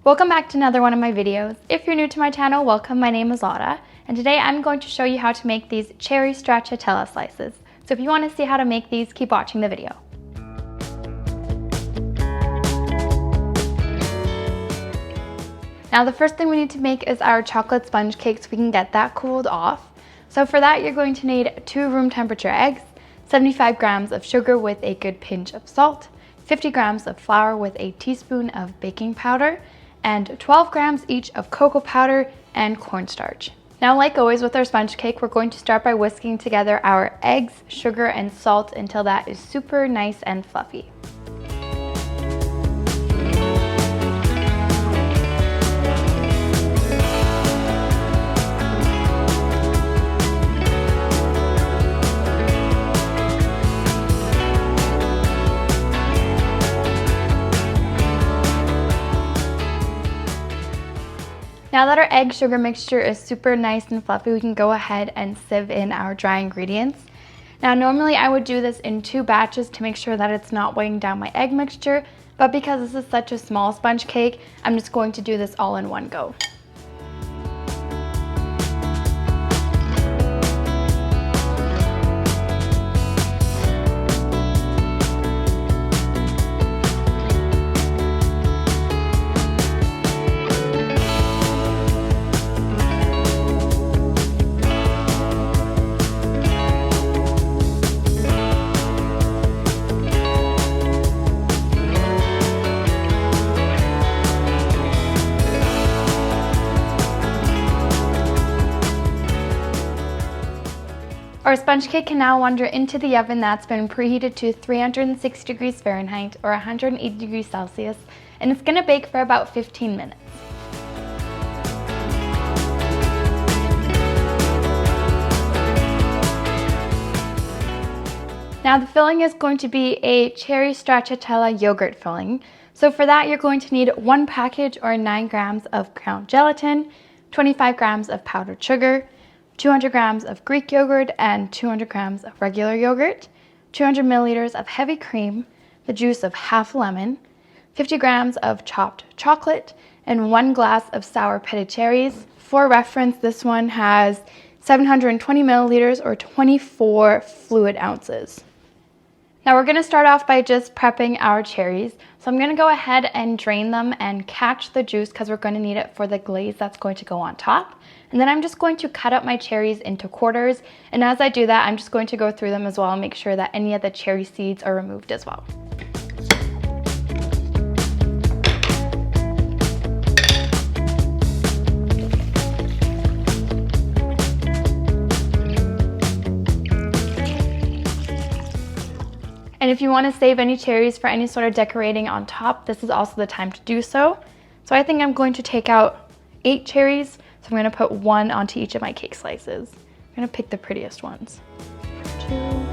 Welcome back to another one of my videos. If you're new to my channel, welcome. My name is Laura, and today I'm going to show you how to make these cherry stracciatella slices. So if you want to see how to make these, keep watching the video. Now the first thing we need to make is our chocolate sponge cake so we can get that cooled off. So for that, you're going to need 2 room temperature eggs, 75 grams of sugar with a good pinch of salt, 50 grams of flour with a teaspoon of baking powder, and 12 grams each of cocoa powder and cornstarch. Now, like always with our sponge cake, we're going to start by whisking together our eggs, sugar, and salt until that is super nice and fluffy. Now that our egg sugar mixture is super nice and fluffy, we can go ahead and sieve in our dry ingredients. Now normally I would do this in 2 batches to make sure that it's not weighing down my egg mixture, but because this is such a small sponge cake, I'm just going to do this all in one go. Our sponge cake can now wander into the oven that's been preheated to 360 degrees Fahrenheit or 180 degrees Celsius, and it's going to bake for about 15 minutes. Now the filling is going to be a cherry stracciatella yogurt filling. So for that, you're going to need 1 package or 9 grams of ground gelatin, 25 grams of powdered sugar, 200 grams of Greek yogurt and 200 grams of regular yogurt, 200 milliliters of heavy cream, the juice of half a lemon, 50 grams of chopped chocolate, and 1 glass of sour pitted cherries. For reference, this one has 720 milliliters or 24 fluid ounces. Now we're going to start off by just prepping our cherries. So I'm going to go ahead and drain them and catch the juice because we're going to need it for the glaze that's going to go on top. And then I'm just going to cut up my cherries into quarters. And as I do that, I'm just going to go through them as well and make sure that any of the cherry seeds are removed as well. And if you want to save any cherries for any sort of decorating on top, this is also the time to do so. So I think I'm going to take out 8 cherries. So I'm going to put 1 onto each of my cake slices. I'm going to pick the prettiest ones. 2.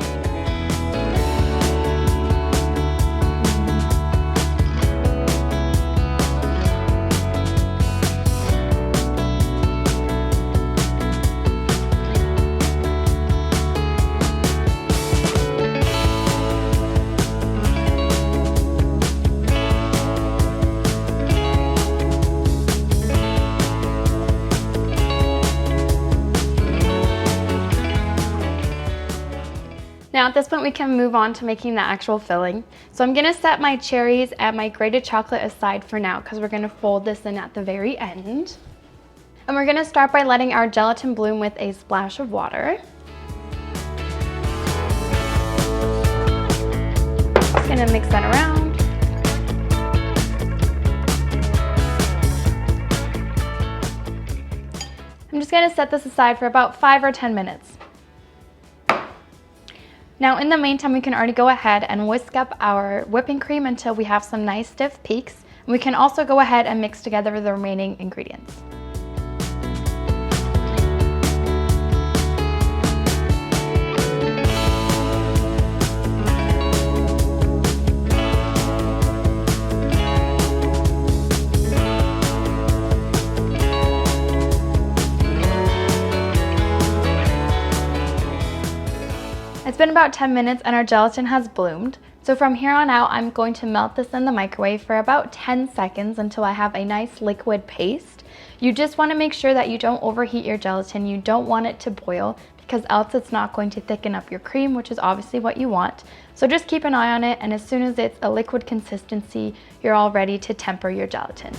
Now at this point we can move on to making the actual filling. So I'm going to set my cherries and my grated chocolate aside for now because we're going to fold this in at the very end. And we're going to start by letting our gelatin bloom with a splash of water. Just going to mix that around. I'm just going to set this aside for about 5 or 10 minutes. Now in the meantime, we can already go ahead and whisk up our whipping cream until we have some nice stiff peaks. And we can also go ahead and mix together the remaining ingredients. been about 10 minutes and our gelatin has bloomed. So from here on out, I'm going to melt this in the microwave for about 10 seconds until I have a nice liquid paste. You just want to make sure that you don't overheat your gelatin. You don't want it to boil because else it's not going to thicken up your cream, which is obviously what you want. So just keep an eye on it, and as soon as it's a liquid consistency, you're all ready to temper your gelatin.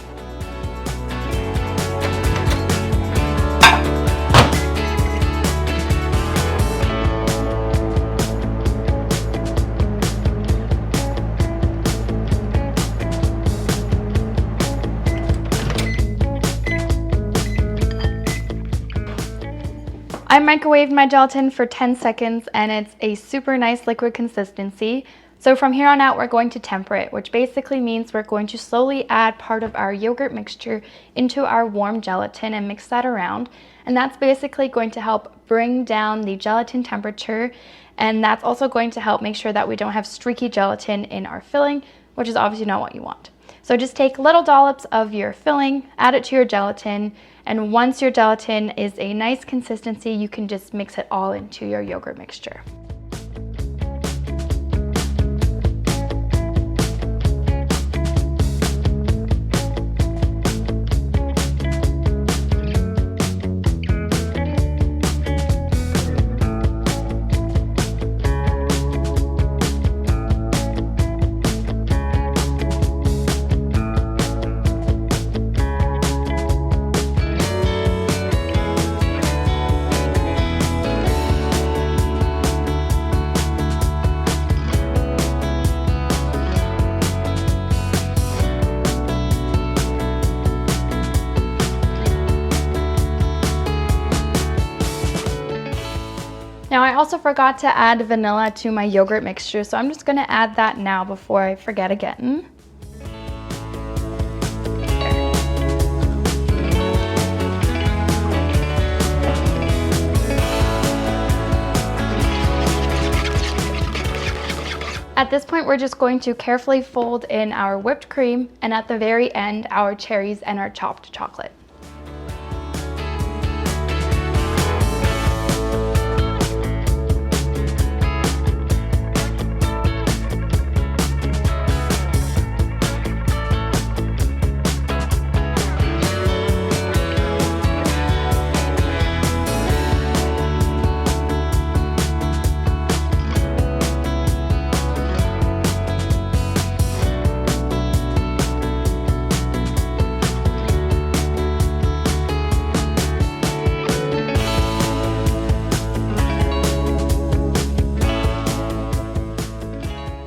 I microwaved my gelatin for 10 seconds and it's a super nice liquid consistency. So from here on out, we're going to temper it, which basically means we're going to slowly add part of our yogurt mixture into our warm gelatin and mix that around. And that's basically going to help bring down the gelatin temperature. And that's also going to help make sure that we don't have streaky gelatin in our filling, which is obviously not what you want. So just take little dollops of your filling, add it to your gelatin, and once your gelatin is a nice consistency, you can just mix it all into your yogurt mixture. Now I also forgot to add vanilla to my yogurt mixture, so I'm just going to add that now before I forget again. At this point, we're just going to carefully fold in our whipped cream and at the very end, our cherries and our chopped chocolate.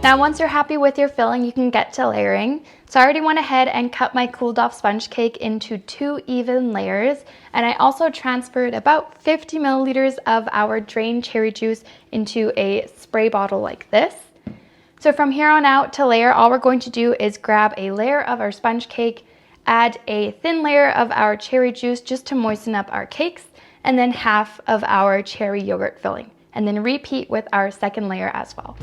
Now once you're happy with your filling, you can get to layering. So I already went ahead and cut my cooled off sponge cake into 2 even layers, and I also transferred about 50 milliliters of our drained cherry juice into a spray bottle like this. So from here on out to layer, all we're going to do is grab a layer of our sponge cake, add a thin layer of our cherry juice just to moisten up our cakes, and then half of our cherry yogurt filling, and then repeat with our second layer as well.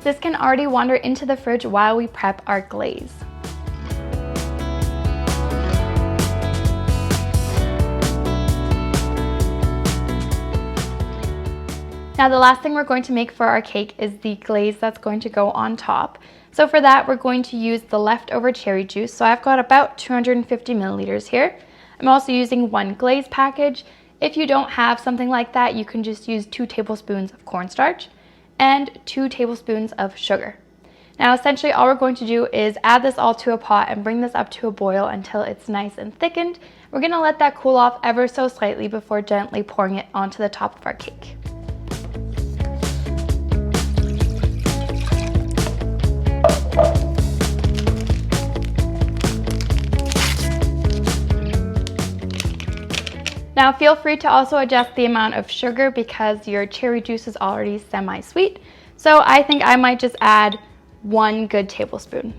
This can already wander into the fridge while we prep our glaze. Now the last thing we're going to make for our cake is the glaze that's going to go on top. So for that, we're going to use the leftover cherry juice. So I've got about 250 milliliters here. I'm also using 1 glaze package. If you don't have something like that, you can just use 2 tablespoons of cornstarch and 2 tablespoons of sugar. Now essentially all we're going to do is add this all to a pot and bring this up to a boil until it's nice and thickened. We're gonna let that cool off ever so slightly before gently pouring it onto the top of our cake. Now feel free to also adjust the amount of sugar because your cherry juice is already semi-sweet. So I think I might just add 1 good tablespoon.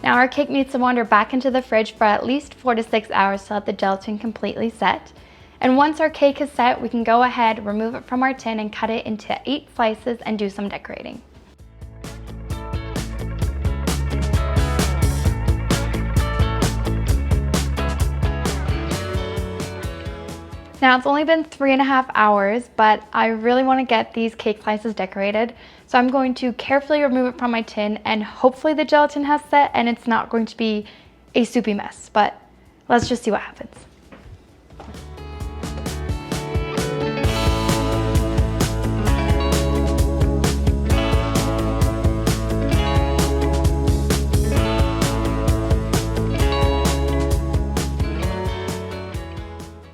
Now our cake needs to wander back into the fridge for at least 4 to 6 hours to let the gelatin completely set. And once our cake is set, we can go ahead, remove it from our tin and cut it into 8 slices and do some decorating. Now it's only been 3.5 hours, but I really want to get these cake slices decorated. So I'm going to carefully remove it from my tin and hopefully the gelatin has set and it's not going to be a soupy mess, but let's just see what happens.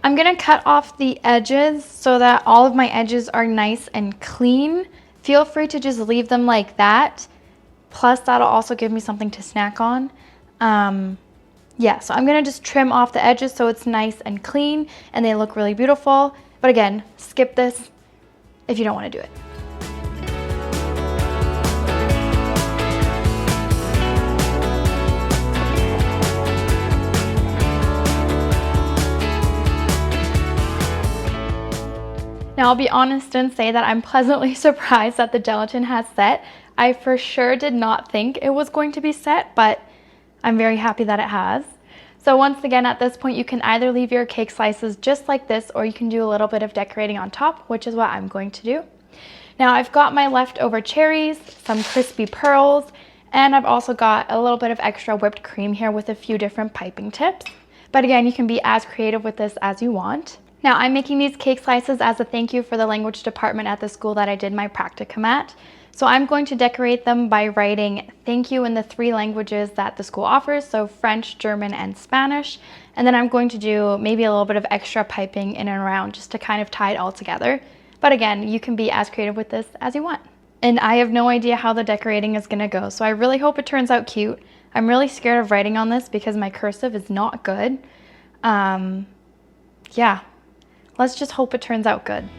I'm gonna cut off the edges so that all of my edges are nice and clean. Feel free to just leave them like that. Plus that'll also give me something to snack on. Yeah, so I'm gonna just trim off the edges so it's nice and clean and they look really beautiful. But again, skip this if you don't wanna do it. Now I'll be honest and say that I'm pleasantly surprised that the gelatin has set. I for sure did not think it was going to be set, but I'm very happy that it has. So once again, at this point, you can either leave your cake slices just like this, or you can do a little bit of decorating on top, which is what I'm going to do. Now I've got my leftover cherries, some crispy pearls, and I've also got a little bit of extra whipped cream here with a few different piping tips. But again, you can be as creative with this as you want. Now I'm making these cake slices as a thank you for the language department at the school that I did my practicum at. So I'm going to decorate them by writing thank you in the 3 languages that the school offers, so French, German, and Spanish. And then I'm going to do maybe a little bit of extra piping in and around just to kind of tie it all together. But again, you can be as creative with this as you want. And I have no idea how the decorating is gonna go, so I really hope it turns out cute. I'm really scared of writing on this because my cursive is not good. Yeah. Let's just hope it turns out good.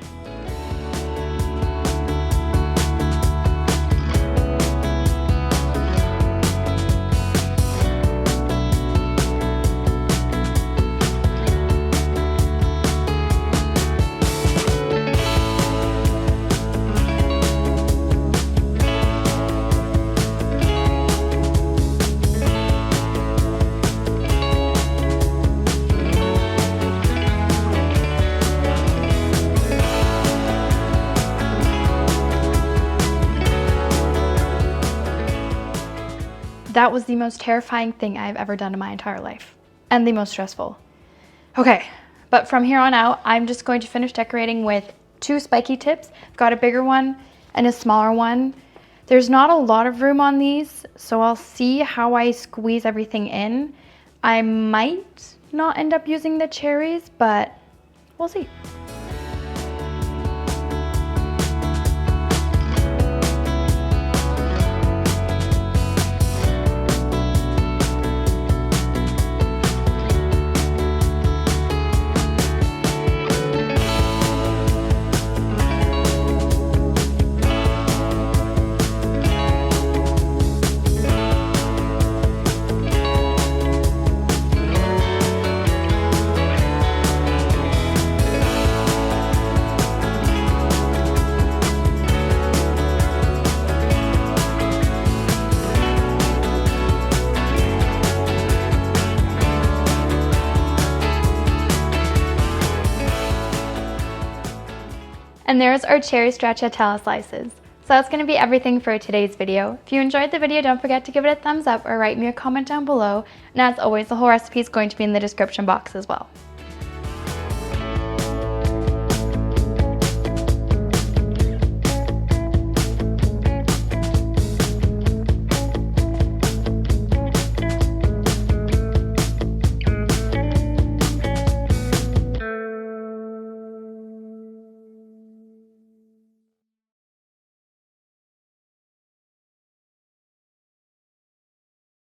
That was the most terrifying thing I've ever done in my entire life, and the most stressful. Okay, but from here on out, I'm just going to finish decorating with 2 spiky tips. I've got a bigger one and a smaller one. There's not a lot of room on these, so I'll see how I squeeze everything in. I might not end up using the cherries, but we'll see. And there's our cherry stracciatella slices. So that's going to be everything for today's video. If you enjoyed the video, don't forget to give it a thumbs up or write me a comment down below. And as always, the whole recipe is going to be in the description box as well.